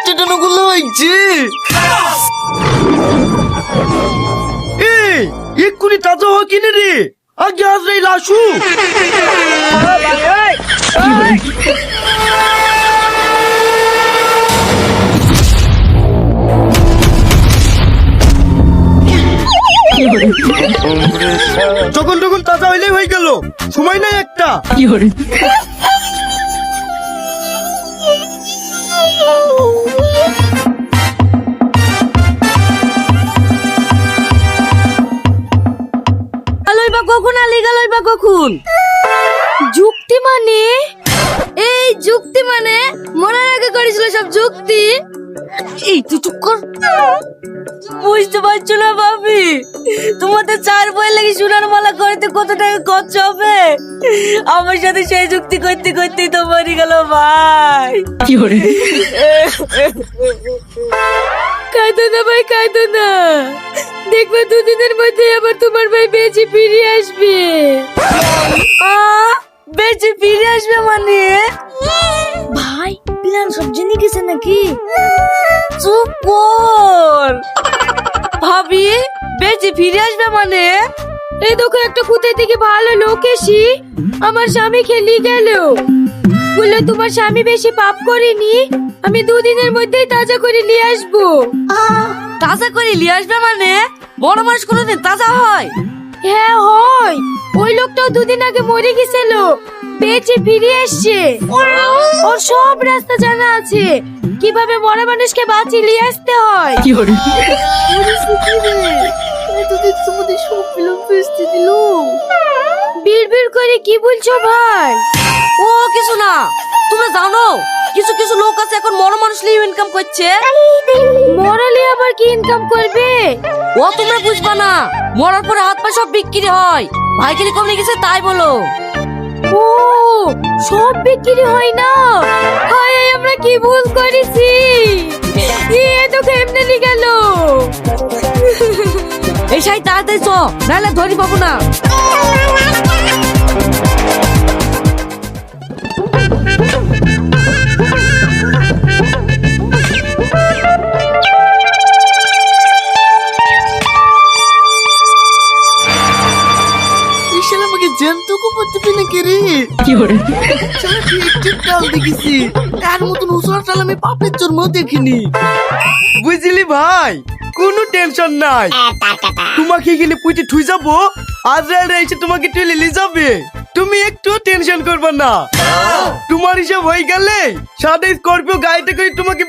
টাটানো গুলো হয়েছে। এই এক্ষুনি তাজা হওয়া কিনে রে, আগে আজরাইল আসু। যখন তখন তাজা হইলেই হয়ে গেল, সময় নাই একটা। কখন আলি গেলই বা কখন? যুক্তি মানে এই যুক্তি মানে মরার আগে করেছিল সব যুক্তি। এই তুই চুপ কর। বুঝতে পারছো না ভাবি, তোমাদের 4 বই লাগে সোনার মালা করতে কত টাকা খরচ হবে? আমার সাথে সেই যুক্তি করতে করতেই তো মরে গেল ভাই। কি করে? কাঁদো না ভাই, কাঁদো না। দেখবে 2 দিনের মধ্যে আবার তোমার ভাই বেঁচে ফিরে আসবে। বেঁচে ফিরে আসবে মানে? ভাই প্ল্যান সব জেনে গেছে নাকি? চুপ কর। ভাবি বেঁচে ফিরে আসবে মানে? এই দেখো একটা কোথায় থেকে ভালো লোক এসি আমার স্বামী খেলি গেল, বললো তোমার স্বামী বেশি পাপ করেনি, আমি 2 দিনের মধ্যেই তাজা করে নিয়ে আসবো। তাজা করে নিয়ে আসবে মানে? বড় মানুষ কোনোদিন তাজা হয়? হ্যাঁ হয়, ওই লোকটাও 2 দিন আগে মরে গেছিল, বেঁচে ফিরে এসছে। ওর সব রাস্তা জানা আছে, কিভাবে মরা মানুষকে বাঁচিয়ে নিয়ে আসতে হয়। কি করে? বিড়বিড় করে কি বলছো ভাই? ও কিছু না, তুমি জানো কিছু কিছু লোক আছে এখন মরা মানুষ নিয়ে ইনকাম করছে। মরালে আবার কি ইনকাম করবে? ও তোমরা বুঝবা না, মরার পরে হাত পা সব বিক্রি হয়। ভাইগিরি কমে গেছে তাই বলো। ও সব বিক্রি হয় না? হায় আমরা কি ভুল করেছি, এ তো কেমনে গেল। এই সাই তাড়াতাড়ি চ, নাহলে ধরি পাবো না। আমাকে জ্যান্তকও করতে পেনে কে রে? কি করে? কাল দেখেছি, তার মতন উসরা চাল আমি বাপের জন্ম দেখিনি। বুঝলি ভাই, কোনো টেনশন নাই। তোমাকে গেলে পুঁতে ঠুই যাবো, আজরাইল এসে তোমাকে টেলে নিয়ে যাবে। তুমি একটু টেনশন করবে না। তোমার হিসাব হয়ে গেলে সাদা স্করপিও গাড়িতে করে তোমাকে